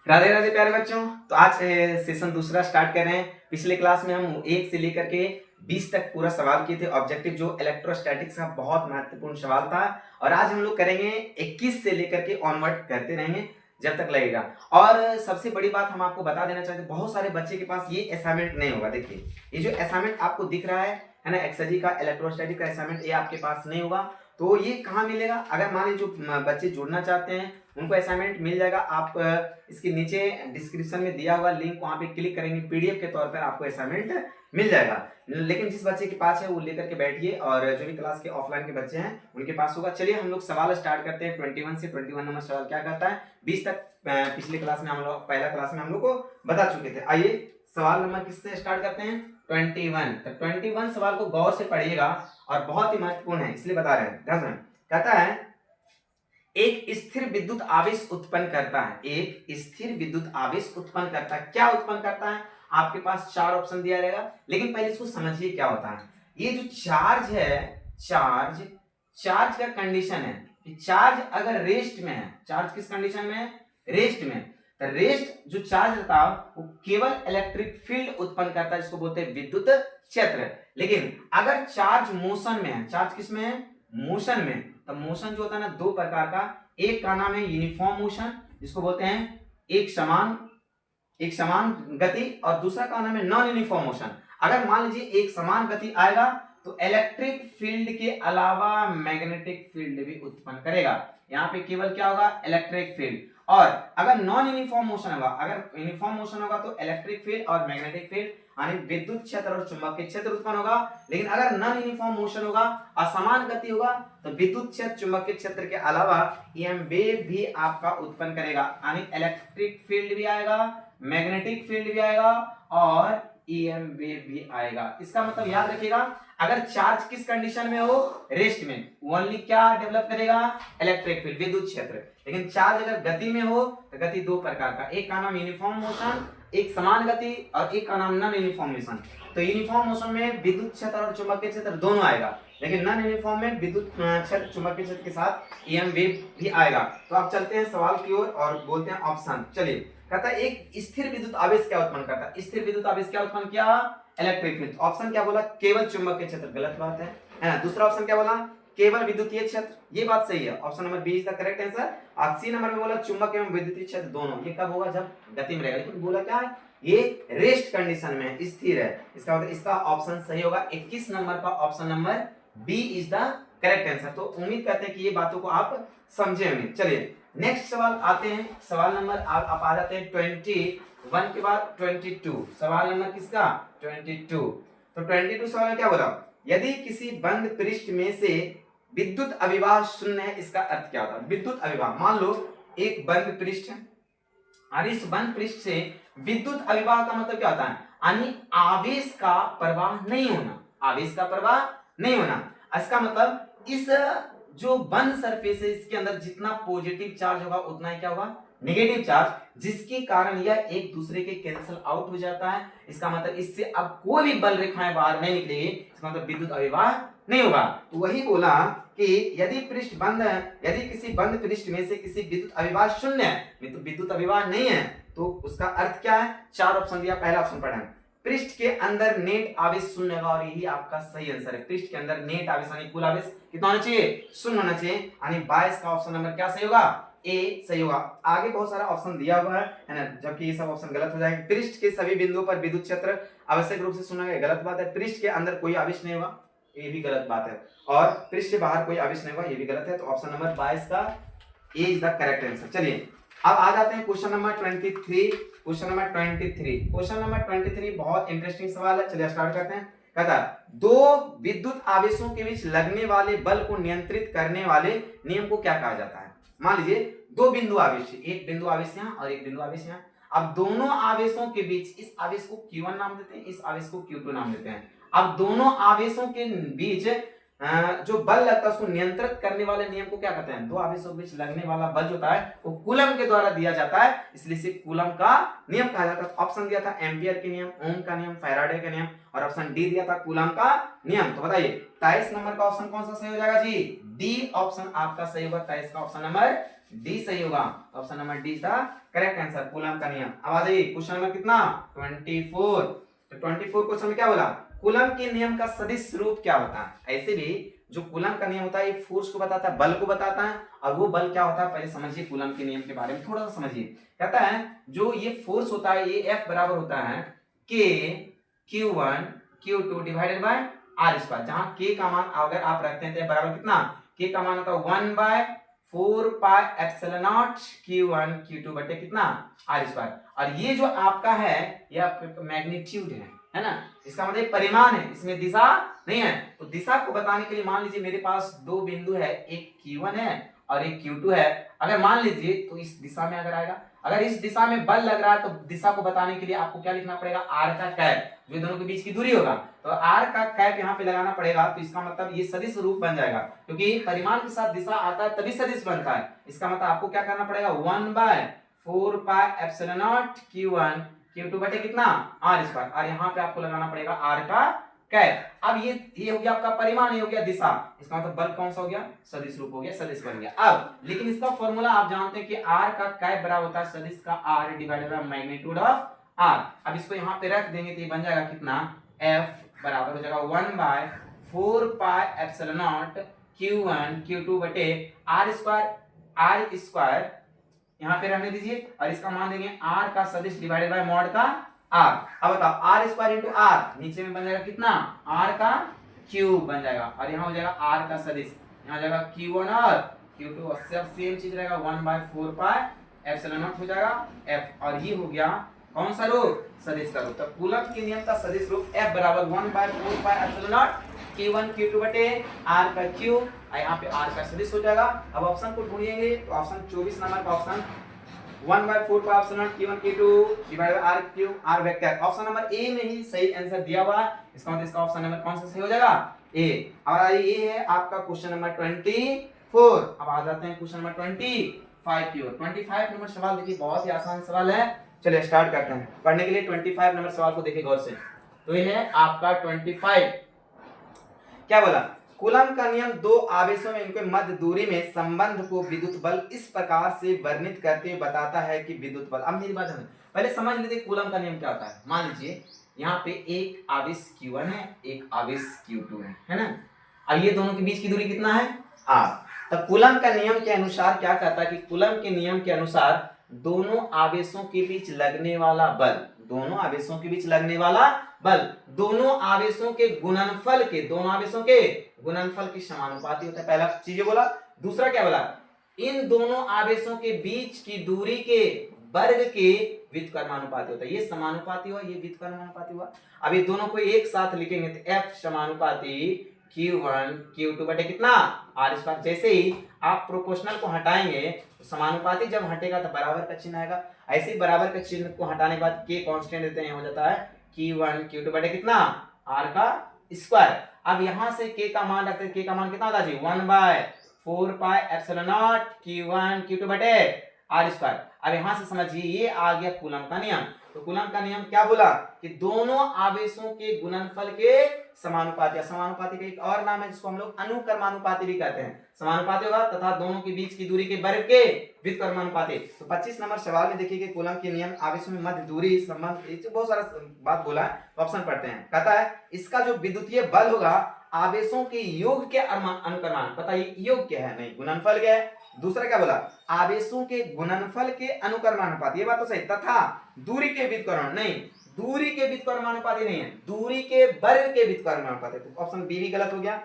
राधे राधे प्यारे बच्चों। तो आज सेशन दूसरा स्टार्ट कर रहे हैं। पिछले क्लास में हम 1 से लेकर के 20 तक पूरा सवाल किए थे ऑब्जेक्टिव, जो इलेक्ट्रोस्टैटिक्स का बहुत महत्वपूर्ण सवाल था। और आज हम लोग करेंगे 21 से लेकर के ऑनवर्ड करते रहेंगे जब तक लगेगा। और सबसे बड़ी बात हम आपको बता देना चाहते हैं, बहुत सारे बच्चे के पास ये असाइनमेंट नहीं होगा। देखिए ये जो असाइनमेंट आपको दिख रहा है ना, एक्सरजी का इलेक्ट्रोस्टैटिक का असाइनमेंट, ये आपके पास नहीं होगा। तो ये कहाँ मिलेगा? अगर मान लीजिए जो बच्चे जुड़ना चाहते हैं उनको असाइनमेंट मिल जाएगा। आप इसके नीचे डिस्क्रिप्शन में दिया हुआ लिंक वहां पे क्लिक करेंगे, पीडीएफ के तौर पर आपको असाइनमेंट मिल जाएगा। लेकिन जिस बच्चे के पास है वो लेकर के बैठिए, और जो भी क्लास के ऑफलाइन के बच्चे हैं उनके पास होगा। चलिए हम लोग सवाल स्टार्ट करते हैं। 21 से 21 नंबर सवाल क्या कहता है, 20 तक पिछले क्लास में हम लोग पहला क्लास में हम लोग को बता चुके थे। आइए सवाल नंबर किससे स्टार्ट करते हैं, 21। तो 21 सवाल को गौर से पढ़िएगा और बहुत ही महत्वपूर्ण है, इसलिए बता रहे हैं। ध्यान से कहता है, एक स्थिर विद्युत आवेश उत्पन्न करता है। एक स्थिर विद्युत आवेश उत्पन्न करता है। क्या उत्पन्न करता है? आपके पास 4 ऑप्शन दिया रहेगा, लेकिन पहले इसको समझिए क्या होता है। ये जो चार्ज है, चार्ज का कंडीशन है कि चार्ज अगर रेस्ट में है, चार्ज किस कंडीशन में है? रेस्ट में। तो रेस्ट जो चार्ज रहता है वो केवल इलेक्ट्रिक फील्ड उत्पन्न करता है, जिसको बोलते हैं विद्युत क्षेत्र। लेकिन अगर चार्ज मोशन में है, चार्ज किस में है? मोशन में। तो मोशन जो होता है ना, 2 प्रकार का, एक का नाम है यूनिफॉर्म मोशन, जिसको बोलते हैं एक समान गति, और दूसरा का नाम है नॉन यूनिफॉर्म मोशन। अगर मान लीजिए एक समान गति आएगा तो इलेक्ट्रिक फील्ड के अलावा मैग्नेटिक फील्ड भी उत्पन्न करेगा। यहाँ पे केवल क्या होगा? Electric field. और अगर नॉन यूनिफॉर्म मोशन होगा, अगर यूनिफॉर्म मोशन होगा तो इलेक्ट्रिक फील्ड और मैग्नेटिक फील्ड यानी विद्युत क्षेत्र और चुंबकीय क्षेत्र उत्पन्न होगा। लेकिन अगर नॉन यूनिफॉर्म मोशन होगा, असमान गति होगा, तो विद्युत क्षेत्र चुंबकीय क्षेत्र के अलावा ईएम वेव भी आपका उत्पन्न करेगा, यानी इलेक्ट्रिक फील्ड भी आएगा, मैग्नेटिक फील्ड भी आएगा और ईएम वेव भी आएगा। इसका मतलब याद रखिएगा, अगर चार्ज किस कंडीशन में हो? रेस्ट में, ओनली क्या डेवलप करेगा? इलेक्ट्रिक फील्ड, विद्युत क्षेत्र। लेकिन चार्ज अगर गति में हो तो गति 2 प्रकार का, एक का नाम यूनिफॉर्म मोशन, एक समान गति, और एक का नाम नॉन यूनिफॉर्म मोशन। तो यूनिफॉर्म मोशन में विद्युत क्षेत्र और चुंबकीय क्षेत्र दोनों आएगा, लेकिन नॉन यूनिफॉर्म में विद्युत क्षेत्र चुंबकीय क्षेत्र के साथ ईएम वेव भी आएगा। तो आप चलते हैं सवाल की ओर और बोलते हैं ऑप्शन। चलिए कहता है, एक स्थिर विद्युत आवेश क्या उत्पन्न करता है? स्थिर विद्युत आवेश क्या उत्पन्न किया? Electric field. ऑप्शन क्या बोला? केवल चुंबकीय क्षेत्र। गलत बात है ना। दूसरा ऑप्शन क्या बोला? केवल विद्युतीय क्षेत्र। ये बात सही है, option number B is the correct answer. और सी नंबर में बोला चुंबक एवं विद्युतीय क्षेत्र दोनों। ये कब होगा? जब गति में रहेगा। लेकिन बोला क्या है? ये रेस्ट कंडीशन में है, स्थिर है। इसका मतलब इसका ऑप्शन सही होगा। 21 नंबर का option number B is the correct answer. तो उम्मीद करते हैं कि ये बातों को आप समझे होंगे। चलिए नेक्स्ट सवाल आते हैं। सवाल नंबर आप आ जाते हैं 21 के बाद 22। सवाल नंबर किसका? 22। तो 22 सवाल में क्या बोला? यदि किसी बंद पृष्ठ में से विद्युत अविभाह शून्य है, इसका अर्थ क्या होता है? विद्युत अविभाह, मान लो एक बंद पृष्ठ है और इस बंद पृष्ठ से विद्युत अविभाह का मतलब क्या होता है? यानी आवेश का प्रवाह नहीं होना, आवेश का प्रवाह नहीं होना। इसका मतलब इस जो बंद सरफेस है इसके अंदर जितना पॉजिटिव चार्ज होगा उतना ही क्या होगा? नेगेटिव चार्ज, जिसके कारण यह एक दूसरे के कैंसिल आउट हो जाता है। इसका मतलब इससे अब कोई भी बल रेखाएं बाहर नहीं निकलेगी, इसका मतलब विद्युत अविभाह नहीं होगा। तो वही बोला कि यदि पृष्ठ बंद है, यदि किसी बंद पृष्ठ में से किसी विद्युत अविभाह शून्य है, तो विद्युत अविभाह नहीं है, तो उसका अर्थ क्या है? 4 ऑप्शन दिया, पहला ऑप्शन पढ़ा है, पृष्ठ के अंदर नेट आवेश शून्य होगा, और यही आपका सही आंसर है। पृष्ठ के अंदर नेट आवेश यानी कुल आवेश कितना होना चाहिए? शून्य होना चाहिए, यानी 22 का ऑप्शन नंबर क्या सही होगा? ए सही होगा। आगे बहुत सारा ऑप्शन दिया हुआ है ना, जबकि ये सब ऑप्शन गलत हो जाएंगे। पृष्ठ के सभी बिंदुओं पर विद्युत क्षेत्र आवश्यक रूप से शून्य है, गलत बात है। पृष्ठ के अंदर कोई आवेश नहीं होगा, ये भी गलत बात है। और पृष्ठ से बाहर कोई आवेश नहीं होगा, ये भी गलत है। तो ऑप्शन नंबर 22 का ए इज द करेक्ट आंसर। चलिए अब आ जाते हैं क्वेश्चन नंबर 23। क्वेश्चन नंबर 23 बहुत इंटरेस्टिंग सवाल है। चलिए स्टार्ट करते हैं। कहता है, 2 विद्युत आवेशों के बीच लगने वाले बल को नियंत्रित करने वाले नियम को क्या कहा जाता है? मान लीजिए 2 बिंदु आवेश, एक बिंदु आवेश यहाँ और एक बिंदु आवेश यहाँ। अब दोनों आवेशों के बीच, इस आवेश को Q1 नाम देते हैं, इस आवेश को Q2 नाम देते हैं। अब दोनों आवेशों के बीच जो बल लगता है उसको नियंत्रित करने वाले नियम को क्या कहते हैं? 2 आवेशों के बीच लगने वाला बल जो होता है वो कूलम के द्वारा दिया जाता है, इसलिए इसे कूलम का नियम कहा जाता है। ऑप्शन दिया था एम्पियर के नियम, ओम का नियम, फैराडे का नियम, और ऑप्शन डी दिया था कूलम का नियम। तो बताइए 23 नंबर का ऑप्शन कौन सा सही हो जाएगा जी? डी ऑप्शन आपका सही होगा। 23 का ऑप्शन नंबर डी सही होगा। Option number D is the correct answer, coulomb का नियम। अब आ जाइए क्वेश्चन नंबर कितना 24। तो 24 क्वेश्चन में क्या बोला, कूलम के नियम का सदिश रूप क्या होता है। ऐसे भी जो कूलम का नियम होता है ये फोर्स को बताता है, बल को बताता है, और वो बल क्या होता है पहले समझिए कूलम के नियम के बारे में थोड़ा सा समझिए। कहता है जो ये फोर्स होता है ये F बराबर होता है K Q1 Q2 divided by R square, जहां K का मान अगर आप रखते हैं तो बराबर कितना, K का मान होता है 1/4 pi epsilon naught Q1 Q2 बटे कितना आर स्क्वायर। और ये जो आपका है ये आपका मैग्नीट्यूड है ना, इसका मतलब परिमाण है, इसमें दिशा नहीं है। तो दिशा को बताने के लिए मान लीजिए मेरे पास दो बिंदु है, एक Q1 है और एक Q2 है। अगर मान लीजिए तो इस दिशा में अगर आएगा, अगर इस दिशा में बल लग रहा है तो दिशा को बताने के लिए आपको क्या लिखना पड़ेगा, आर का कैप, जो दोनों के बीच की दूरी होगा, तो आर का कैप यहाँ पे लगाना पड़ेगा। तो इसका मतलब ये सदिश रूप बन जाएगा, क्योंकि परिमाण के साथ दिशा आता है तभी सदिश बनता है। इसका मतलब आपको क्या करना पड़ेगा 1/4 pi epsilon naught Q1 Q2 बटे कितना आर स्क्वायर, और यहाँ पे आपको लगाना पड़ेगा आर का कैप। अब ये हो गया आपका परिमाण, ये हो गया दिशा, इसका मतलब बल कौन सा हो गया, सदिश रूप हो गया, सदिश बन गया। अब लेकिन इसका फॉर्मूला आप जानते हैं कि आर का कैप बराबर होता है सदिश का R divided by magnitude of R. अब इसको यहाँ पे रख देंगे तो ये बन जाएगा कितना, F बराबर हो जाएगा 1/4 pi epsilon naught Q1 Q2 बटे आर स्क्वायर यहाँ पे रहने दीजिए, और इसका मान देंगे आर का सदिश डिवाइडेड बाय मॉड का आर। अब बताओ आर स्क्वायर इंटू आर, नीचे में बन जाएगा कितना आर का क्यूब बन जाएगा, और यहाँ हो जाएगा आर का सदिश, यहाँ हो जाएगा Q1 और Q2 और सब सेम चीज रहेगा 1/4 पाई एप्सिलॉन नॉट हो जाएगा F, और ये हो गया कौन सा रूप, सदिश का रूप। तो कूलम के नियम का सदिश रूप F बराबर 1/4 pi epsilon naught Q1 Q2 बटे आर का क्यूब, यहाँ पे आर का सदिश हो जाएगा। अब ऑप्शन को ढूंढेंगे तो ऑप्शन 24 नंबर का option 1/4 pi epsilon naught Q1 Q2 divided by R cube R vector, option number A में ही सही आंसर दिया हुआ है। इसका मतलब इसका ऑप्शन नंबर कौन सा सही हो जाएगा, ए। और ये है आपका क्वेश्चन नंबर 24। अब आ जाते हैं क्वेश्चन नंबर 25 की ओर। 25 नंबर सवाल देखिए बहुत ही आसान सवाल है, चलिए स्टार्ट करते हैं पढ़ने के लिए। 25 नंबर सवाल को देखिए गौर से। तो ये है आपका 25, क्या बोला, कूलम का नियम दो आवेशों में इनके मध्य दूरी में संबंध को विद्युत बल इस प्रकार से वर्णित करते हुए बताता है कि विद्युत बल। अब मेरी बात है, पहले समझ लेते कूलम का नियम क्या होता है। मान लीजिए यहाँ पे एक आवेश Q1 है, एक आवेश Q2 है ना। अब ये दोनों के बीच की दूरी कितना है r। तो कूलम का नियम के अनुसार क्या कहता है कि कूलम के नियम के अनुसार दोनों आवेशों के बीच लगने वाला बल, दोनों आवेशों के बीच लगने वाला बल दोनों आवेशों के गुणनफल के, दोनों आवेशों के गुणनफल के समानुपाती होता है। पहला चीज बोला। दूसरा क्या बोला, इन दोनों आवेशों के बीच की दूरी के वर्ग के व्युत्क्रमानुपाती होता है। ये समानुपाती हुआ, ये व्युत्क्रमानुपाती हुआ। अब ये दोनों को एक साथ लिखेंगे तो F समानुपाती Q1 Q2 बटे कितना आर स्क्वायर। जैसे ही आप प्रोपोर्शनल को हटाएंगे तो समानुपाती जब हटेगा तो बराबर का चिन्ह आएगा। ऐसे ही बराबर के चिन्ह को हटाने के बाद K कांस्टेंट देते हैं, हो जाता है Q1 Q2 बटे कितना R का स्क्वायर। अब यहां से K का मान रखते हैं, K का मान कितना होता है 1/4 pi epsilon naught Q1 Q2 बटे आर स्क्वायर। अब यहां से समझिए ये आ गया कूलम का नियम। तो कूलम का नियम क्या बोला कि दोनों आवेशों के गुणनफल के समानुपाती, समानुपाती का एक और नाम है जिसको हम लोग अनुक्रमानुपाती भी कहते हैं। समानुपाती होगा तथा दोनों के बीच की दूरी के वर्ग के व्युत्क्रमानुपाती। तो 25 नंबर सवाल में देखिए कि कूलम के नियम आवेशों में मध्य दूरी संबंध, बहुत सारा बात बोला है। ऑप्शन पढ़ते हैं। कहता है इसका जो विद्युतीय बल होगा आवेशों के योग के अनुक्रमान, पता ये योग क्या है, नहीं गुणनफल क्या है। दूसरा क्या बोला, आवेशों के गुणनफल के अनुक्रमानुपाती, ये बात तो सही, तथा दूरी के व्युत्क्रमण, नहीं दूरी के व्युत्क्रमानुपाती नहीं है, दूरी के वर्ग के व्युत्क्रमानुपाती। तो ऑप्शन बी भी गलत हो गया।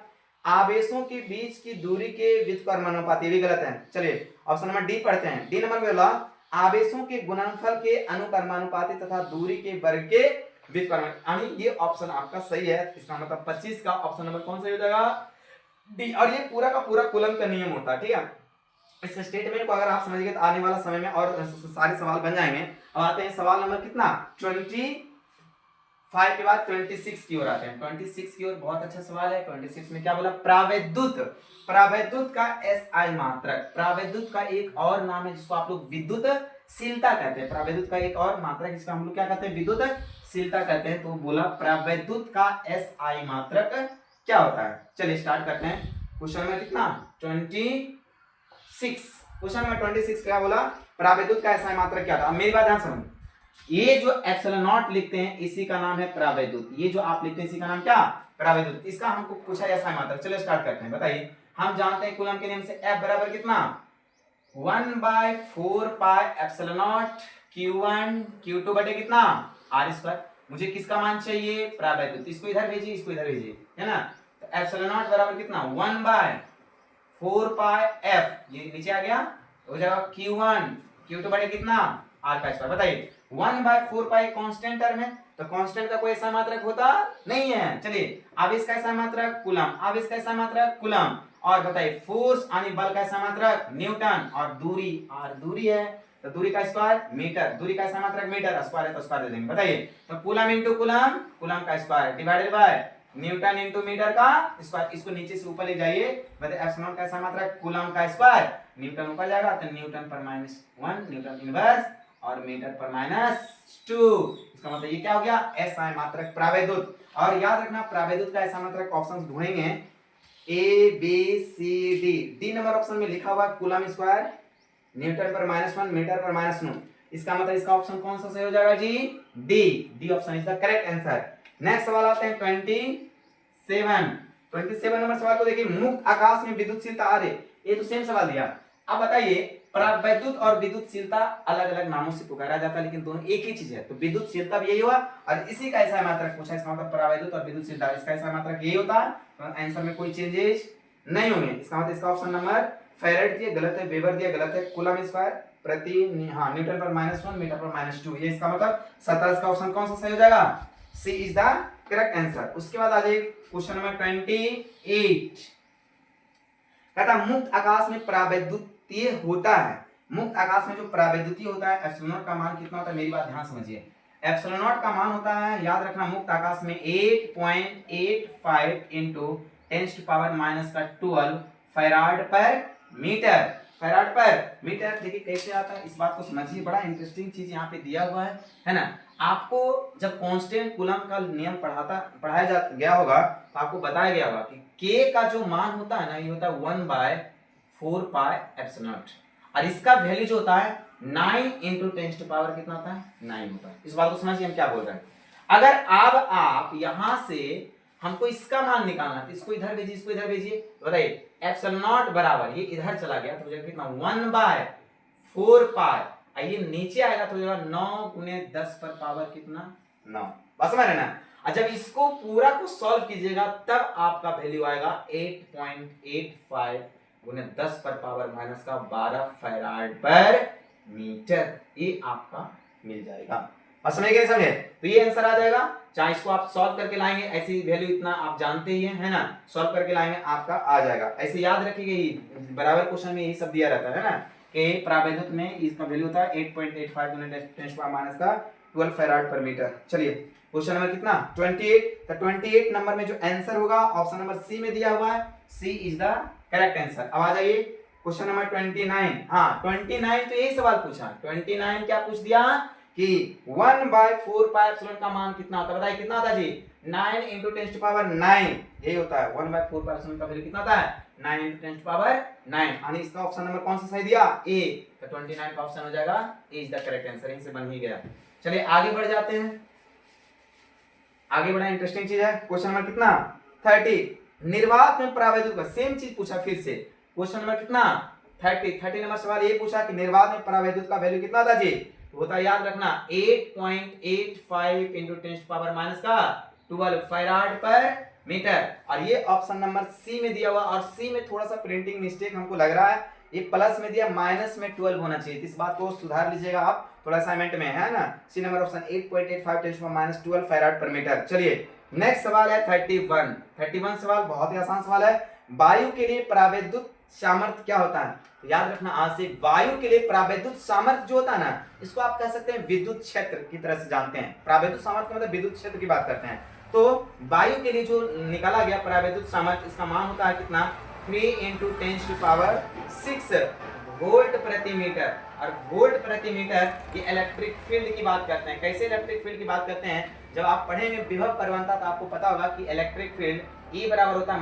आवेशों के बीच की दूरी के व्युत्क्रमानुपाती भी गलत है। चलिए ऑप्शन नंबर डी पढ़ते हैं। डी नंबर बोला आवेशों के गुणनफल के अनुक्रमानुपाती तथा दूरी के वर्ग के व्युत्क्रमानुपाती। ये ऑप्शन आपका सही है। इसका मतलब 25 का ऑप्शन नंबर कौन सा हो जाएगा, डी। और ये पूरा का पूरा कूलम का नियम होता है, ठीक है। इस स्टेटमेंट को अगर आप समझ गए तो आने वाला समय में और सारे सवाल बन जाएंगे। अब आते हैं सवाल नंबर कितना 25 के बाद 26 की ओर आते हैं। 26 की ओर बहुत अच्छा सवाल है। 26 में क्या बोला, प्रावैद्युत, प्रावैद्युत का SI मात्रक, प्रावैद्युत का एक और नाम है जिसको आप लोग विद्युतशीलता कहते हैं। प्रावैद्युत का एक और मात्रक जिसको हम लोग क्या कहते हैं, विद्युतशीलता कहते हैं। तो बोला प्रावैद्युत का SI मात्रक क्या होता है। चलिए स्टार्ट करते हैं। क्वेश्चन में कितना 26 क्वेश्चन नंबर 26 क्या बोला, प्रावैद्युत का ऐसा मात्रक क्या था। अब मेरी बात ध्यान समझ, ये जो एप्सिलॉन नॉट लिखते हैं इसी का नाम है प्रावैद्युत। ये जो आप लिखते हैं इसी का नाम क्या, प्रावैद्युत। इसका हमको पूछा ऐसा मात्रक। चलो स्टार्ट करते हैं। बताइए, हम जानते हैं कूलम के नियम से F बराबर कितना, 1/4 pi epsilon naught Q1 Q2 बटे कितना R स्क्वायर। मुझे किसका मान चाहिए, प्रावैद्युत। इसको इधर भेजिए, इसको इधर भेजिए, है ना। तो एप्सिलॉन नॉट बराबर कितना, 1/4 पाई F, ये नीचे आ गया, हो जाएगा Q1 Q2 बटे कितना R का स्क्वायर। बताइए 1/4 पाई कांस्टेंट टर्म है, तो कांस्टेंट का कोई ऐसा मात्रक होता नहीं है। चलिए अब इसका ऐसा मात्रक कूलम, अब इसका ऐसा मात्रक कूलम। और बताइए फोर्स यानी बल का ऐसा मात्रक न्यूटन, और दूरी r दूरी है तो दूरी का स्क्वायर मीटर, दूरी का ऐसा मात्रक मीटर, स्क्वायर है तो स्क्वायर दे देंगे। बताइए तो कूलम इंटू कूलम, कूलम का square divided by newton into metre का स्क्वायर। इसको नीचे से ऊपर ले जाइए, बताइए एप्सिलॉन का ऐसा मात्रक कूलम का स्क्वायर, न्यूटन ऊपर जाएगा तो न्यूटन पर -1 न्यूटन इनवर्स और मीटर पर -2। इसका मतलब ये क्या हो गया, ऐसा मात्रक प्रावैद्युत। और याद रखना प्रावैद्युत का ऐसा मात्रक ऑप्शंस ढूंढेंगे A B C D. D number option में लिखा हुआ कूलम स्क्वायर, न्यूटन पर -1 मीटर पर -9। इसका मतलब इसका ऑप्शन कौन सा सही हो जाएगा जी, D. D option is the correct answer. Next सवाल आते हैं 27 नंबर सवाल को देखिए, मुक्त आकाश में विद्युतशीलता आ रही, ये तो सेम सवाल दिया। अब बताइए प्रावैद्युत और विद्युतशीलता अलग अलग नामों से पुकारा जाता है लेकिन दोनों एक ही चीज है। तो विद्युतशीलता भी यही हुआ और इसी का ऐसा मात्रक पूछा। इसका मतलब प्रावैद्युत और विद्युतशीलता इसका ऐसा मात्रक यही होता है, तो आंसर में कोई चेंजेस नहीं होंगे। इसका मतलब इसका ऑप्शन नंबर फैराड दिया गलत है, वेबर दिया गलत है, कूलम स्क्वायर प्रति हाँ न्यूटन पर -1 मीटर पर -2, ये इसका मतलब 27 का ऑप्शन कौन सा सही हो जाएगा, सी इज द करेक्ट आंसर। उसके बाद आ जाइए क्वेश्चन नंबर 28, कहता मुक्त आकाश में प्रावैद्युतीय होता है। मुक्त आकाश में जो प्रावैद्युतीय होता है एप्सिलॉन नॉट का मान कितना होता है, मेरी बात ध्यान समझिए। एप्सिलॉन नॉट का मान होता है, याद रखना, मुक्त आकाश में 8.85 इंटू 10⁻⁻12 फैराड पर मीटर। फैराड पर मीटर देखिए कैसे आता है, इस बात को समझिए, बड़ा इंटरेस्टिंग चीज यहाँ पे दिया हुआ है ना। आपको जब कांस्टेंट कूलम का नियम पढ़ाया गया होगा तो आपको बताया गया होगा कि k का जो मान होता है ना, ये होता है 1/4 पाई एप्सिलॉन नॉट, और इसका वैल्यू जो होता है 9 इंटू 10⁻⁹ कितना होता है, 9 होता है। इस बात को समझिए हम क्या बोल रहे हैं। अगर अब आप यहां से हमको इसका मान निकालना, तो इसको इधर भेजिए, इसको इधर भेजिए, बताइए एप्सिलॉन नॉट बराबर ये इधर चला गया तो हो जाएगा कितना 1/4 पाई, ये नीचे आएगा तो हो जाएगा 9 × 10 पर पावर कितना 9। बस समझ रहे ना। और जब इसको पूरा को सॉल्व कीजिएगा तब आपका वैल्यू आएगा 8.85 × 10 पर पावर -12 फैराड पर मीटर, ये आपका मिल जाएगा। और समझ गए समझे, तो ये आंसर आ जाएगा। चाहे इसको आप सॉल्व करके लाएंगे, ऐसी वैल्यू इतना आप जानते ही हैं, है ना, सॉल्व करके लाएंगे आपका आ जाएगा। ऐसे याद रखिएगा, बराबर क्वेश्चन में यही सब दिया रहता है ना, कि प्रावैद्युत में इसका वैल्यू होता है 8.85 × 10⁻⁻12 फैराड पर मीटर। चलिए क्वेश्चन नंबर कितना 28, तो 28 नंबर में जो आंसर होगा ऑप्शन नंबर सी में दिया हुआ है, सी इज द करेक्ट आंसर। अब आ जाइए क्वेश्चन नंबर 29। हाँ 29 तो यही सवाल पूछा। 29 क्या पूछ दिया कि 1/4 पाई एप्सिलॉन का मान कितना होता है, बताइए कितना होता है जी, 9 × 10⁻⁹ यही होता है। 1/4 पाई एप्सिलॉन का वैल्यू कितना होता है, 9 × 10⁻⁹। यानी इसका ऑप्शन नंबर कौन सा सही दिया, ए। तो 29 का ऑप्शन हो जाएगा ए इज द करेक्ट आंसर, यहीं से बन ही गया। चलिए आगे बढ़ जाते हैं, आगे बड़ा इंटरेस्टिंग चीज है। क्वेश्चन नंबर कितना 30, निर्वात में प्रावैद्युत का सेम चीज पूछा फिर से। क्वेश्चन नंबर कितना 30 नंबर सवाल ये पूछा कि निर्वात में प्रावैद्युत का वैल्यू कितना था जी, तो होता है याद रखना 8.85 × 10⁻⁻12 फैराड पर मीटर। और ये ऑप्शन नंबर सी में दिया हुआ, और सी में थोड़ा सा प्रिंटिंग मिस्टेक हमको लग रहा है, ये प्लस में दिया माइनस में 12 होना चाहिए, इस बात को सुधार लीजिएगा आप थोड़ा असाइनमेंट में, है ना। सी नंबर ऑप्शन 8.85 × 10⁻⁻12 फैराड पर मीटर। चलिए नेक्स्ट सवाल है 31 सवाल बहुत ही आसान सवाल है। वायु के लिए प्रावैद्युत सामर्थ्य क्या होता है, तो याद रखना आज से, वायु के लिए प्रावैद्युत सामर्थ्य जो होता है ना, इसको आप कह सकते हैं विद्युत क्षेत्र की तरह से जानते हैं। प्रावैद्युत सामर्थ्य मतलब विद्युत क्षेत्र की बात करते हैं। तो वायु के लिए जो निकाला गया प्रावैद्युत सामर्थ्य, इसका मान होता है कितना 3 × 10⁶ वोल्ट प्रति मीटर। और वोल्ट प्रति मीटर ये इलेक्ट्रिक फील्ड की बात करते हैं। कैसे इलेक्ट्रिक फील्ड की बात करते हैं, जब आप पढ़ेंगे विभव प्रवणता तो आपको पता होगा कि इलेक्ट्रिक फील्ड E बराबर होता है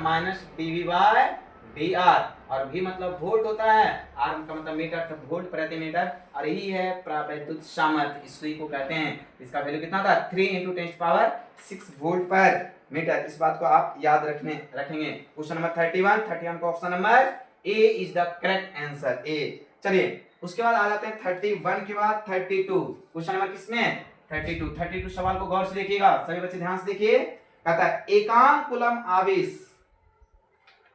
-dV/dt। VR, और V मतलब वोल्ट होता है, R का मतलब मीटर, तो वोल्ट प्रति मीटर, और यही है प्रावैद्युत सामर्थ्य, इसी को कहते हैं। इसका वैल्यू कितना था? 3 × 10⁻6 वोल्ट पर मीटर। इस बात को आप याद रखेंगे। क्वेश्चन नंबर 31 का option number A is the correct answer, A. चलिए उसके बाद आ जाते हैं 31 के बाद 32। क्वेश्चन नंबर किसमें? 32 सवाल को गौर से देखिएगा, सभी बच्चे ध्यान से देखिए। कहता है एकांक कूलम आवेश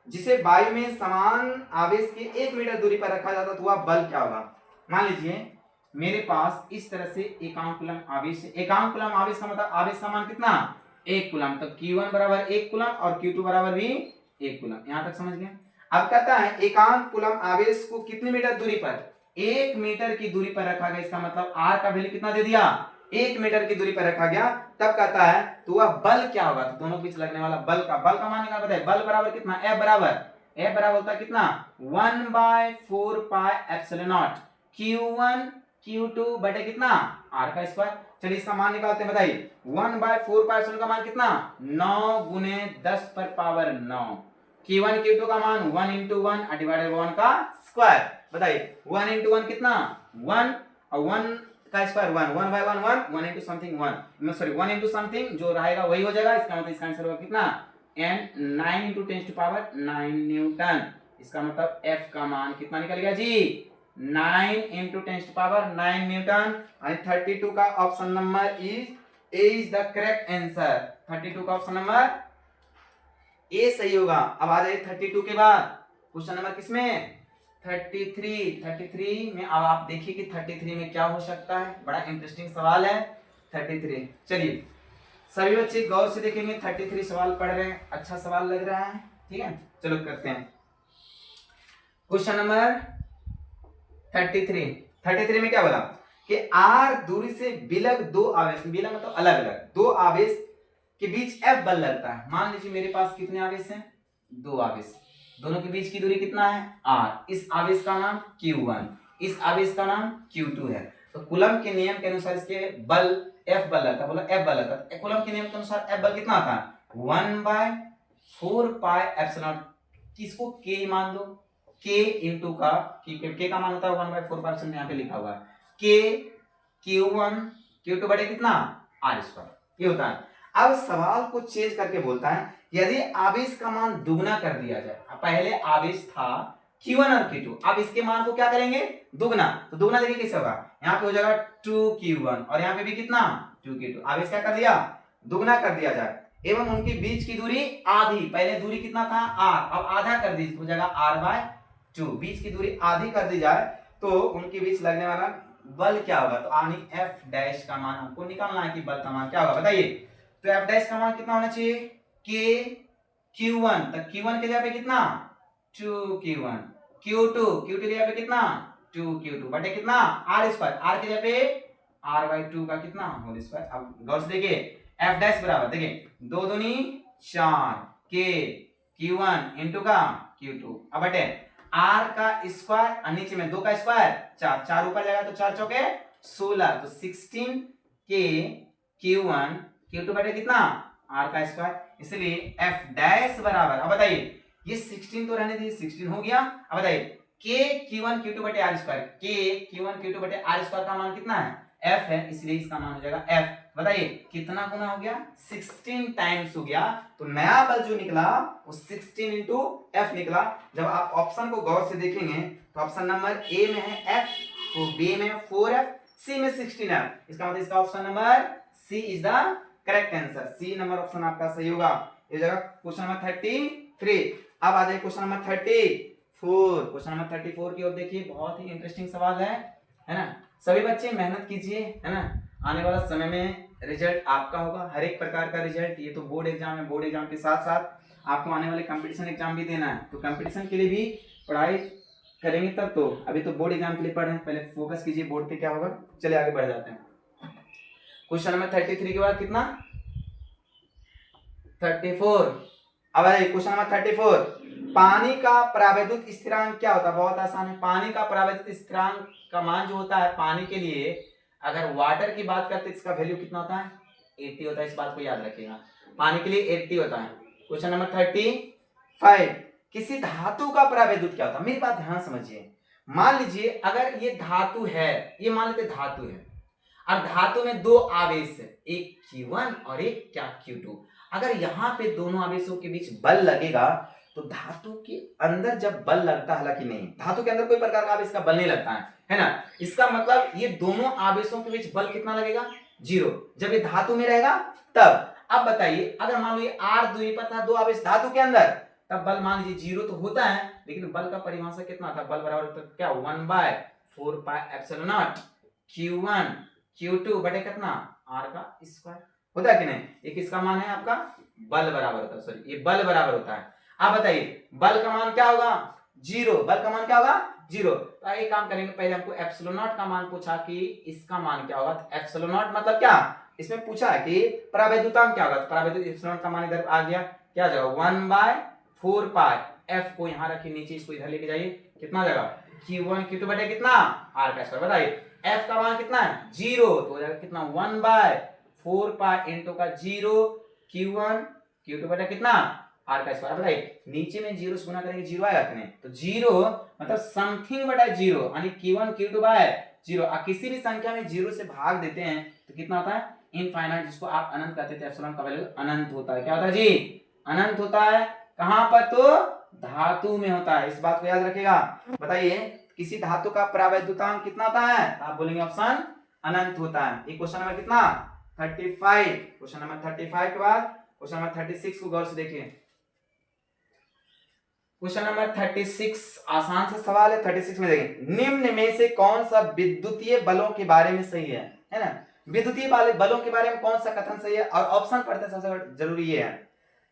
जिसे वायु में समान आवेश के 1 मीटर दूरी पर रखा जाता तो वह बल क्या होगा? मान लीजिए मेरे पास इस तरह से एकांक कूलम आवेश है। एकांक कूलम आवेश का मतलब आवेश का मान कितना? 1 कूलम। तो Q1 बराबर 1 कूलम और Q2 बराबर भी 1 कूलम। यहां तक समझ गए? अब कहता है एकांक कूलम आवेश को कितने मीटर दूरी पर? 1 मीटर की दूरी पर रखा गया। इसका मतलब R का वैल्यू कितना दे दिया? 1 मीटर की दूरी पर रखा गया। तब कहता है तो वह बल क्या होगा? तो दोनों के बीच लगने वाला बल का मान निकाल बताइए। बल बराबर कितना? F बराबर होता है कितना? 1/4 pi epsilon naught Q1 Q2 बटे कितना? R का स्क्वायर। चलिए इसका मान निकालते हैं, बताइए। 1/4 पाई एप्सिलॉन का मान कितना? 9 × 10⁻9। Q1 Q2 का मान 1 × 1 डिवाइडेड बाय 1 का स्क्वायर। बताइए 1 × 1 कितना? 1, और 1 का स्क्वायर 1, 1/1 1, 1 × समथिंग 1, सॉरी 1 × समथिंग जो रहेगा वही हो जाएगा। इसका मतलब इसका आंसर होगा कितना? And 9 × 10⁻9 Newton. इसका मतलब F का मान कितना निकल गया जी? 9 × 10⁻9 न्यूटन। 32 का option number is the correct answer. 32 का ऑप्शन नंबर ए सही होगा। अब आ जाइए 32 के बाद क्वेश्चन नंबर किसमें? 33 में। अब आप देखिए कि 33 में क्या हो सकता है। बड़ा इंटरेस्टिंग सवाल है 33। चलिए सभी बच्चे गौर से देखेंगे। 33 सवाल पढ़ रहे हैं, अच्छा सवाल लग रहा है, ठीक है। चलो करते हैं क्वेश्चन नंबर 33 में क्या बोला कि R दूरी से विलग दो आवेश, विलग मतलब अलग अलग दो आवेश के बीच F बल लगता है। मान लीजिए मेरे पास कितने आवेश हैं? 2 आवेश। दोनों के बीच की दूरी कितना है? R। इस आवेश का नाम Q1, इस आवेश का नाम Q2 है। तो कूलम के नियम के अनुसार इसके बल F बल लगता है। बोला F बल लगता है। कूलम के नियम के अनुसार F बल कितना था? 1/4 पाई एप्सिलॉन। किसको K मान दो? K इंटू का K का मान होता है 1/4 पाई एप्सिलॉन। यहाँ पे लिखा हुआ है K Q1 Q2 बटे कितना? R²। ये होता है। अब सवाल को चेंज करके बोलता है यदि आवेश का मान दुगना कर दिया जाए। पहले आवेश था Q1 और Q2, अब इसके मान को क्या करेंगे? दुगना। तो दुगना देखिए कैसे होगा? यहाँ पे हो जाएगा 2Q1 और यहाँ पे भी कितना? 2Q2। आवेश क्या कर दिया? दुगना कर दिया जाए एवं उनके बीच की दूरी आधी। पहले दूरी कितना था? R, अब आधा कर दी हो जाएगा R/2। बीच की दूरी आधी कर दी जाए तो उनके बीच लगने वाला बल क्या होगा? तो यानी F' का मान हमको निकालना है कि बल का मान क्या होगा, बताइए। तो F' का मान कितना होना चाहिए? K Q1, तो Q1 के जगह पे कितना? 2Q1। Q2 की जगह पे कितना? 2Q2 बटे कितना? R²। R के जगह पे R/2 का कितना? Whole square. अब गौर से देखिए F' बराबर, देखिए 2 दूनी 4 K Q1 इंटू का Q2 अब बटे R का स्क्वायर और नीचे में 2 का स्क्वायर 4, 4 ऊपर जाएगा तो 4 चौके 16, तो 16 K Q1 Q2 बटे कितना? R का स्क्वायर। इसलिए F' बराबर, अब बताइए ये 16 तो रहने दीजिए, 16 हो गया। अब बताइए K Q1 Q2 बटे R²। K Q1 Q2 बटे R² का मान कितना है? F है, इसलिए इसका मान हो जाएगा F। बताइए कितना गुना हो गया? 16 टाइम्स हो गया। तो नया बल जो निकला वो 16 इंटू F निकला। जब आप ऑप्शन को गौर से देखेंगे तो ऑप्शन नंबर ए में है F, तो बी में 4F, सी में 16F। इसका मतलब इसका option number C is the correct answer. C number option आपका सही होगा। ये जगह क्वेश्चन नंबर 33। अब आ जाए क्वेश्चन नंबर 34। क्वेश्चन नंबर 34 की ओर देखिए, बहुत ही इंटरेस्टिंग सवाल है ना। सभी बच्चे मेहनत कीजिए, है ना। आने वाला समय में रिजल्ट आपका होगा, हर एक प्रकार का रिजल्ट। ये तो बोर्ड एग्जाम है, बोर्ड एग्जाम के साथ साथ आपको आने वाले कंपटीशन एग्जाम भी देना है। तो कंपटीशन के लिए भी पढ़ाई करेंगे तब तो। अभी तो बोर्ड एग्जाम के लिए पढ़ रहे हैं, पहले फोकस कीजिए बोर्ड पे क्या होगा। चलिए आगे बढ़ जाते हैं। क्वेश्चन नंबर 33 के बाद कितना? 34। अब क्वेश्चन नंबर 34, पानी का परावैद्युत स्थिरांक क्या होता है? बहुत आसान है। पानी का परावैद्युत स्थिरांक का मान जो होता है पानी के लिए, अगर वाटर की बात करते हैं इसका वैल्यू कितना होता है? 80 होता है। इस बात को याद रखिएगा, पानी के लिए 80 होता है। क्वेश्चन नंबर 35, किसी धातु का परावैद्युत क्या होता है। मेरी बात ध्यान समझिए, मान लीजिए अगर ये धातु है, ये मान लेते धातु है और धातु में दो आवेश है, एक Q1 और एक क्या Q2। अगर यहाँ पे दोनों आवेशों के बीच बल लगेगा तो धातु के अंदर जब बल लगता है, हालांकि नहीं, धातु के अंदर कोई प्रकार का आवेश का बल नहीं लगता है ना। इसका मतलब ये दोनों आवेशों के बीच बल कितना लगेगा, 0, जब ये धातु में रहेगा तब। अब बताइए अगर मान लो ये R दूरी पर था, दो आवेश धातु के अंदर, तब बल मान लीजिए 0 तो होता है, लेकिन बल का परिभाषा कितना था, बल बराबर होता है क्या, 1/4πε0 Q1 Q2 बटे कितना R का स्क्वायर, होता है कि नहीं। एक इसका मान है आपका बल बराबर होता है, सॉरी ये बल बराबर होता है। अब बताइए बल का मान क्या होगा, 0, बल का मान क्या होगा 0। तो एक काम करेंगे, पहले हमको एप्सिलॉन नॉट का मान पूछा कि इसका मान क्या होगा, तो एप्सिलॉन नॉट मतलब क्या, इसमें पूछा है कि परावैद्युतांक क्या होगा, तो परावैद्युत एप्सिलॉन का मान इधर आ गया, क्या जाएगा 1/4π, F को यहाँ रखिए, नीचे इसको इधर लेके जाइए, कितना जाएगा Q1 Q2 बटे कितना R का स्क्वायर। बताइए F का मान कितना है 0, तो हो जाएगा कितना 1/4π इंटू का 0 Q1 Q2 बटे कितना R का स्क्वायर। बताइए नीचे में 0 से गुना करेंगे 0 आएगा कि नहीं, तो 0 मतलब समथिंग बटा 0 यानी Q1 Q2 बाय 0। किसी भी संख्या में 0 से भाग देते हैं तो कितना होता है इनफाइनाइट, जिसको आप अनंत कहते थे, एप्सिलॉन का वैल्यू अनंत होता है। क्या होता है जी, अनंत होता है। कहां पर, तो धातु में होता है, इस बात को याद रखिएगा। बताइए किसी धातु का परावैद्युतांक कितना होता है, आप बोलेंगे ऑप्शन अनंत होता है। ये क्वेश्चन नंबर कितना 35, क्वेश्चन नंबर 35 के बाद क्वेश्चन नंबर 36 को गौर से देखिए। क्वेश्चन नंबर 36 आसान से सवाल है। 36 में देखिए, निम्न में से कौन सा विद्युतीय बलों के बारे में सही है ना। विद्युतीय बलों के बारे में कौन सा कथन सही है, और ऑप्शन पढ़ते सबसे जरूरी ये है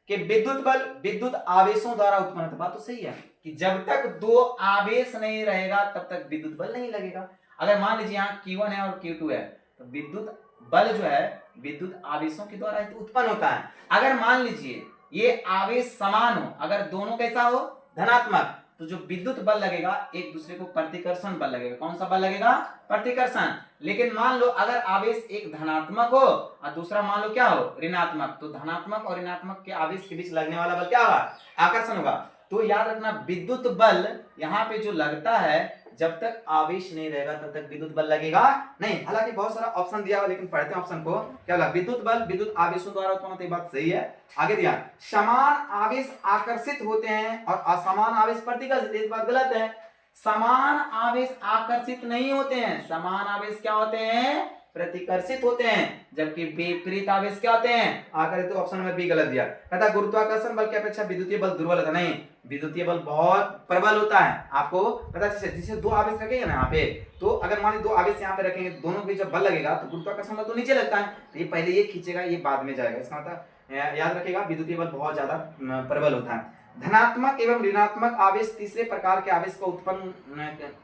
कि विद्युत बल विद्युत आवेशों द्वारा उत्पन्न होता है। बात तो सही है कि जब तक दो आवेश नहीं रहेगा तब तक विद्युत बल नहीं लगेगा। अगर मान लीजिए यहाँ Q1 है और Q2 है, तो विद्युत बल जो है विद्युत आवेशों के द्वारा उत्पन्न होता है। अगर मान लीजिए ये आवेश समान हो, अगर दोनों कैसा हो धनात्मक, तो जो विद्युत बल लगेगा एक दूसरे को प्रतिकर्षण बल लगेगा। कौन सा बल लगेगा, प्रतिकर्षण। लेकिन मान लो अगर आवेश एक धनात्मक हो और दूसरा मान लो क्या हो ऋणात्मक, तो धनात्मक और ऋणात्मक के आवेश के बीच लगने वाला बल क्या होगा, आकर्षण होगा। तो याद रखना विद्युत बल यहाँ पे जो लगता है, जब तक आवेश नहीं रहेगा तब तक विद्युत बल लगेगा नहीं। हालांकि बहुत सारा ऑप्शन दिया हुआ, लेकिन पढ़ते हैं ऑप्शन को। क्या लगा, विद्युत बल विद्युत आवेशों द्वारा उत्पन्न होता है, बात सही है। आगे दिया समान आवेश आकर्षित होते हैं और असमान आवेश प्रतिकर्षित, एक बात गलत है। समान आवेश आकर्षित नहीं होते हैं, समान आवेश क्या होते हैं, प्रतिकर्षित होते हैं, जबकि विपरीत आवेश क्या होते हैं, आकर्षित। तो ऑप्शन नंबर बी गलत दिया। कहता गुरुत्वाकर्षण बल की अपेक्षा विद्युतीय बल दुर्बल होता नहीं, विद्युतीय बल बहुत प्रबल होता है। आपको पता है, जिसे दो आवेश रखेंगे ना यहाँ पे, तो अगर मान लीजिए दो आवेश यहाँ पे रखेंगे, दोनों के जब बल लगेगा तो गुरुत्वाकर्षण बल तो नीचे लगता है, तो ये पहले ये खींचेगा, ये बाद में जाएगा। इसका मतलब याद रखिएगा विद्युतीय बल बहुत ज्यादा प्रबल होता है। धनात्मक एवं ऋणात्मक आवेश तीसरे प्रकार के आवेश को उत्पन्न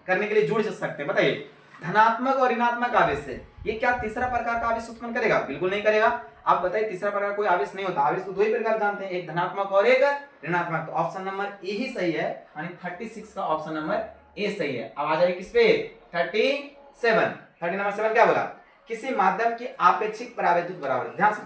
करने के लिए जुड़ सकते हैं। बताइए धनात्मक और ऋणात्मक आवेश से ये क्या तीसरा प्रकार का आवेश उत्पन्न करेगा, बिल्कुल नहीं करेगा। आप बताइए तीसरा प्रकार कोई आवेश नहीं होता, आवेश तो दो ही प्रकार जानते हैं, एक धनात्मक और एक ऋणात्मक। तो ऑप्शन नंबर ए ही सही है, यानी 36 का ऑप्शन नंबर ए सही है। अब आ जाइए किस पे 30 नंबर 7 क्या बोला, किसी माध्यम की आपेक्षिक परावैद्युत बराबर। ध्यान से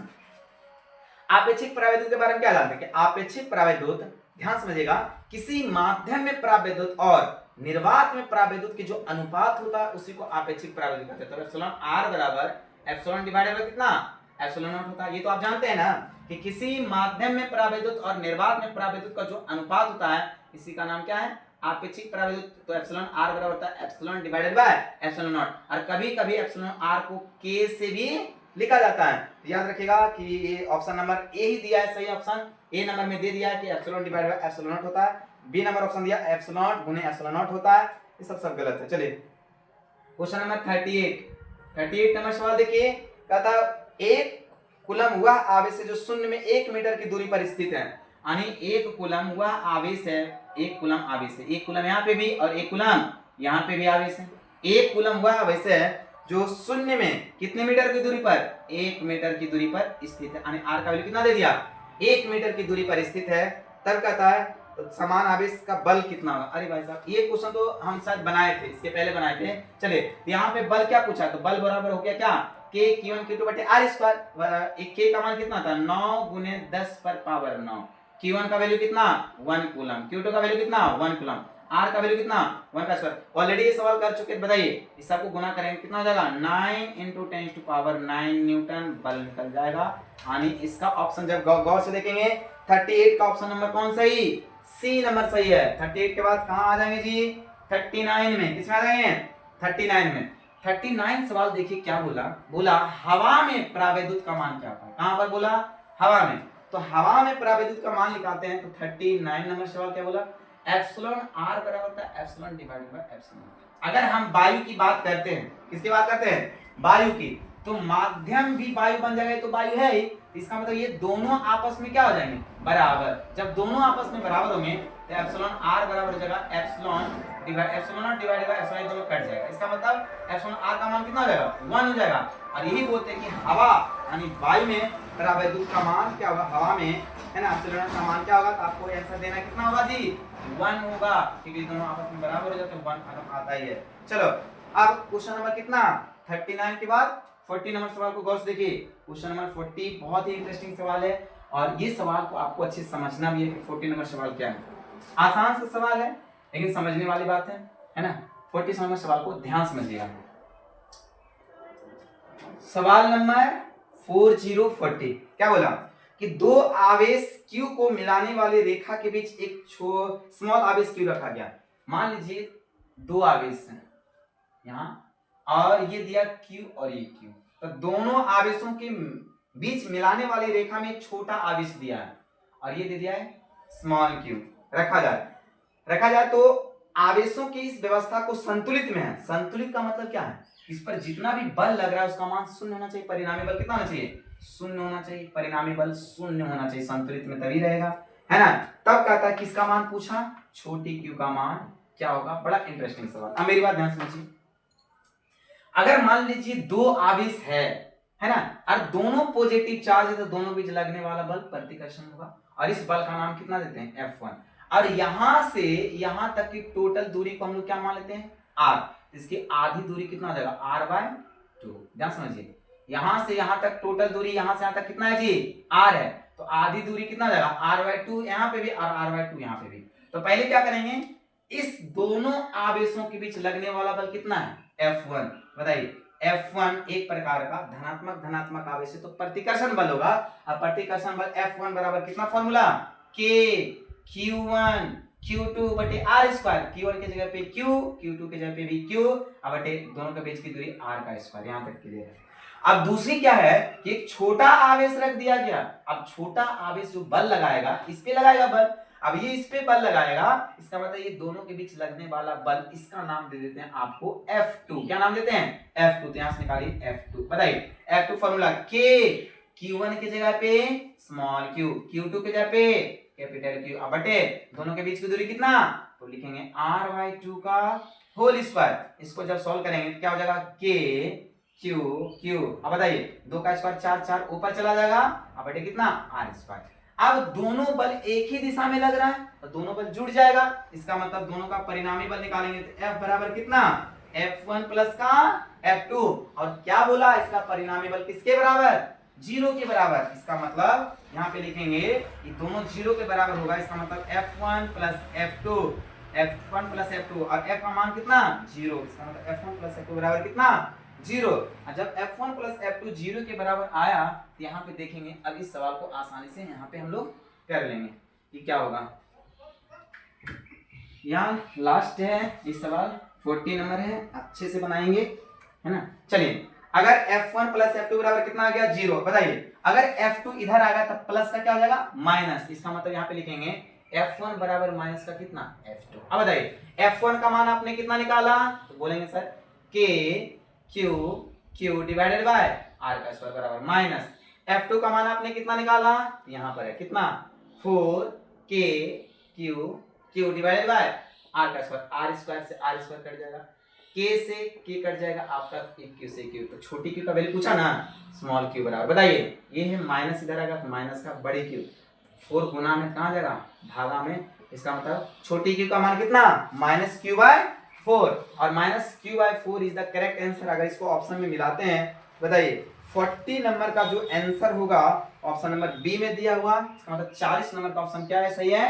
आपेक्षिक परावैद्युत के बारे में क्या जानते हैं कि आपेक्षिक परावैद्युत, ध्यान समझिएगा, किसी माध्यम में परावैद्युत और निर्वात में परावैद्युत की जो अनुपात होता है उसी को आपेक्षिक परावैद्युत कहते हैं। तो एप्सिलॉन आर बराबर एप्सिलॉन डिवाइडेड बाय कितना एप्सिलॉन नॉट होता है। ये तो आप जानते हैं ना कि किसी माध्यम में परावैद्युत और निर्वात में परावैद्युत का जो अनुपात होता है इसी का नाम क्या है, आपेक्षिक परावैद्युत। तो एप्सिलॉन आर बराबर होता है epsilon divided by epsilon not. और कभी कभी एप्सिलॉन आर को के से भी लिखा जाता है। तो याद रखिएगा कि ये ऑप्शन नंबर ए ही दिया है सही ऑप्शन, ए नंबर में दे दिया है कि epsilon divided by epsilon not होता है। बी नंबर ऑप्शन दिया एप्सिलॉन गुने एप्सिलॉन नॉट होता है। ये सब गलत है। चलिए क्वेश्चन नंबर 38 नंबर सवाल देखिए, कहता एक कूलम हुआ आवेश है जो शून्य में 1 मीटर की दूरी पर स्थित है। यानी एक कूलम हुआ आवेश है, एक कूलम आवेश है, एक कूलम यहाँ पे भी और एक कूलम यहाँ पे भी आवेश है। एक कूलम हुआ आवेश है जो शून्य में कितने मीटर की दूरी पर, 1 मीटर की दूरी पर स्थित है। यानी आर का वैल्यू कितना दे दिया, 1 मीटर की दूरी पर स्थित है। तब कहता है तो समान आवेश का बल कितना होगा। अरे भाई साहब ये क्वेश्चन तो हम शायद बनाए थे, इसके पहले बनाए थे। चलिए यहाँ पे बल क्या पूछा, तो बल बराबर हो गया क्या के Q1 Q2 बटे आर स्क्वायर। एक के का मान कितना था 9 गुने 10 पर पावर 9, Q1 का वैल्यू कितना 1 कूलम, Q2 का वैल्यू कितना 1 कूलम, R का वैल्यू कितना 1 का स्क्वायर। ऑलरेडी ये सवाल कर चुके हैं, बताइए इस सबको गुना करेंगे कितना हो जाएगा 9 × 10⁻9 न्यूटन बल निकल जाएगा। यानी इसका ऑप्शन जब गौर से देखेंगे 38 का ऑप्शन नंबर कौन सही, सी नंबर सही है। 38 के बाद कहां आ जाएंगे जी 39 में, किसमें आ जाएंगे 39 में। 39 सवाल देखिए क्या बोला, बोला हवा में परावैद्युत का मान क्या होता है, कहां पर बोला हवा में। तो हवा में परावैद्युत का मान निकालते हैं तो 39 नंबर सवाल क्या बोला एप्सिलॉन r बराबर होता है एप्सिलॉन डिवाइडेड बाय एप्सिलॉन। अगर हम वायु की बात करते हैं, किसकी बात करते हैं वायु की, तो माध्यम भी वायु बन जाएगा, तो वायु है ही, इसका मतलब ये दोनों आपस में क्या हो जाएंगे बराबर। जब दोनों आपस में बराबर होंगे तो एप्सिलॉन r बराबर हो जाएगा एप्सिलॉन डिवाइडेड बाय एप्सिलॉन, दोनों कट जाएगा। इसका मतलब एप्सिलॉन r का मान कितना हो जाएगा 1 हो जाएगा। और यही बोलते हैं कि हवा यानी वायु में परावैद्युत का मान क्या होगा, हवा में है ना एप्सिलॉन का मान क्या होगा, तो आपको आंसर देना कितना होगा जी 1 होगा, क्योंकि दोनों आपस में बराबर हो जाते हैं 1 आता ही है। चलो अब क्वेश्चन नंबर कितना 39 के बाद 40 नंबर सवाल को गौर से देखिए। क्वेश्चन नंबर 40 बहुत ही इंटरेस्टिंग सवाल है और ये सवाल को आपको अच्छे से समझना भी है कि 40 नंबर सवाल क्या है। आसान सा सवाल है लेकिन समझने वाली बात है ना। 40 नंबर सवाल को ध्यान समझिएगा। सवाल नंबर 40 क्या बोला कि दो आवेश Q को मिलाने वाली रेखा के बीच एक स्मॉल आवेश Q रखा गया। मान लीजिए दो आवेश हैं यहाँ और ये दिया Q और ये Q, तो दोनों आवेशों के बीच मिलाने वाली रेखा में एक छोटा आवेश दिया है और ये दे दिया है स्मॉल q। रखा जाए तो आवेशों की इस व्यवस्था को संतुलित में है। संतुलित का मतलब क्या है, इस पर जितना भी बल लग रहा है उसका मान शून्य होना चाहिए, परिणामी बल कितना होना चाहिए शून्य होना चाहिए, परिणामी बल शून्य होना चाहिए, संतुलित में तभी रहेगा है ना। तब कहता है किसका मान पूछा, छोटी q का मान क्या होगा। बड़ा इंटरेस्टिंग सवाल। अब मेरी बात ध्यान समझिए, अगर मान लीजिए दो आवेश है ना और दोनों पॉजिटिव चार्ज है तो दोनों बीच लगने वाला बल प्रतिकर्षण होगा और इस बल का नाम कितना देते हैं F1। और यहां से यहां तक की टोटल दूरी को हम लोग क्या मान लेते हैं r, इसकी आधी दूरी कितना हो जाएगा r/2। ध्यान समझिए, यहां से यहां तक टोटल दूरी यहां से यहां तक कितना है जी r है, तो आधी दूरी कितना हो जाएगा r/2 यहां पे भी और r/2 यहां पे भी। तो पहले क्या करेंगे, इस दोनों आवेशों के बीच लगने वाला बल कितना है F1। बताइए F1 एक प्रकार का धनात्मक आवेश है तो प्रतिकर्षण बल होगा। अब प्रतिकर्षण बल F1 बराबर कितना फॉर्मूला K Q1 Q2 बटे R स्क्वायर, Q1 की जगह पे Q, Q2 की जगह पे भी Q, अब बटे दोनों के बीच की दूरी R का स्क्वायर। यहां तक क्लियर है। अब दूसरी क्या है कि एक छोटा आवेश रख दिया गया। अब छोटा आवेश जो बल लगाएगा इस पे लगाएगा बल, अब ये इस पे बल लगाएगा, इसका मतलब ये दोनों के बीच लगने वाला बल, इसका नाम दे देते हैं आपको F2। क्या नाम देते हैं F2, तो यहां से निकालिए F2। बताइए F2 फॉर्मूला K Q1 की जगह पे स्मॉल q, Q2 की जगह पे कैपिटल Q, अब बटे दोनों के बीच की दूरी कितना, तो लिखेंगे R/2 का होल स्क्वायर। इसको जब सॉल्व करेंगे तो क्या हो जाएगा K Q। अब बताइए 2 का स्क्वायर 4, 4 ऊपर चला जाएगा, अब बटे कितना R स्क्वायर। अब दोनों बल एक ही दिशा में लग रहा है तो दोनों बल जुड़ जाएगा, इसका मतलब दोनों का परिणामी बल निकालेंगे तो F बराबर कितना F1 प्लस का F2। और क्या बोला, इसका परिणामी बल किसके बराबर 0 के बराबर। इसका मतलब यहाँ पे लिखेंगे ये दोनों 0 के बराबर होगा, इसका मतलब F1 प्लस F2 और F का मान कितना 0, इसका मतलब F1 प्लस F2 बराबर कितना 0। और जब F1 प्लस F2 0 के बराबर आया तो यहाँ पे देखेंगे, अब इस सवाल को आसानी से यहाँ पे हम लोग कर लेंगे कि क्या होगा। यहाँ लास्ट है ये सवाल 40 नंबर है, अच्छे से बनाएंगे है ना। चलिए अगर F1 प्लस F2 बराबर कितना आ गया 0, बताइए अगर F2 इधर आ गया तब प्लस का क्या हो जाएगा माइनस, इसका मतलब यहाँ पे लिखेंगे F1 बराबर माइनस का कितना F2। अब बताइए F1 का मान आपने कितना निकाला, तो बोलेंगे sir K Q divided by R का स्क्वायर बराबर माइनस F2 का मान आपने कितना निकाला, यहाँ पर है कितना 4K Q divided by R का स्क्वायर, R स्क्वायर से R स्क्वायर कट जाएगा, K से K कट जाएगा आपका Q से Q, तो छोटी Q का वैल्यू पूछा ना स्मॉल q बराबर। बताइए ये है माइनस, इधर आएगा तो माइनस का बड़ी Q, 4 गुना में कहाँ जाएगा भागा में, इसका मतलब छोटी q का मान कितना -q/4 और -q/4 is the correct answer. अगर इसको ऑप्शन में मिलाते हैं बताइए 40 नंबर का जो आंसर होगा ऑप्शन नंबर बी में दिया हुआ, इसका मतलब 40 नंबर का ऑप्शन क्या है, सही है,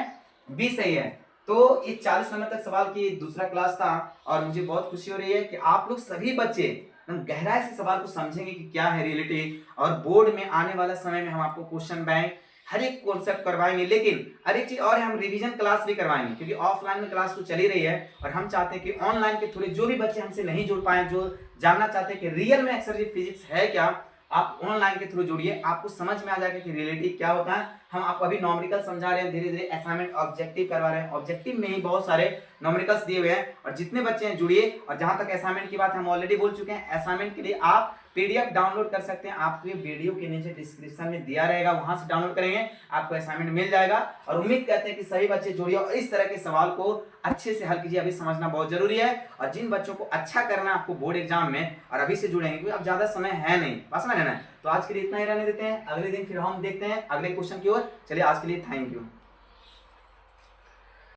बी सही है। तो ये 40 नंबर तक सवाल की दूसरा क्लास था और मुझे बहुत खुशी हो रही है कि आप लोग सभी बच्चे एकदम गहराई से सवाल को समझेंगे कि क्या है रियलिटी, और बोर्ड में आने वाला समय में हम आपको क्वेश्चन बैंक हर एक कॉन्सेप्ट करवाएंगे। लेकिन हर एक चीज और है, हम रिवीजन क्लास भी करवाएंगे क्योंकि ऑफलाइन में क्लास तो चली रही है और हम चाहते हैं कि ऑनलाइन के थोड़े जो भी बच्चे हमसे नहीं जुड़ पाए, जो जानना चाहते हैं कि रियल में एक्सरजी फिजिक्स है क्या, आप ऑनलाइन के थ्रू जुड़िए, आपको समझ में आ जाएगा कि रियलिटी क्या होता है। हम आपको अभी नॉमेरिकल समझा रहे हैं, धीरे धीरे असाइनमेंट ऑब्जेक्टिव करवा रहे हैं, ऑब्जेक्टिव में ही बहुत सारे नॉमेरिकल्स दिए हुए हैं और जितने बच्चे हैं जुड़िए। और जहां तक असाइनमेंट की बात हम ऑलरेडी बोल चुके हैं, असाइनमेंट के लिए आप पीडीएफ डाउनलोड कर सकते हैं, आपके वीडियो के नीचे डिस्क्रिप्शन में दिया रहेगा, वहां से डाउनलोड करेंगे आपको असाइनमेंट मिल जाएगा। और उम्मीद करते हैं कि सभी बच्चे जुड़िए और इस तरह के सवाल को अच्छे से हल कीजिए, अभी समझना बहुत जरूरी है। और जिन बच्चों को अच्छा करना है आपको बोर्ड एग्जाम में, और अभी से जुड़ेंगे क्योंकि अब ज्यादा समय है नहीं, बस ना लेना है। तो आज के लिए इतना ही रहने देते हैं, अगले दिन फिर हम देखते हैं अगले क्वेश्चन की ओर। चलिए आज के लिए थैंक यू।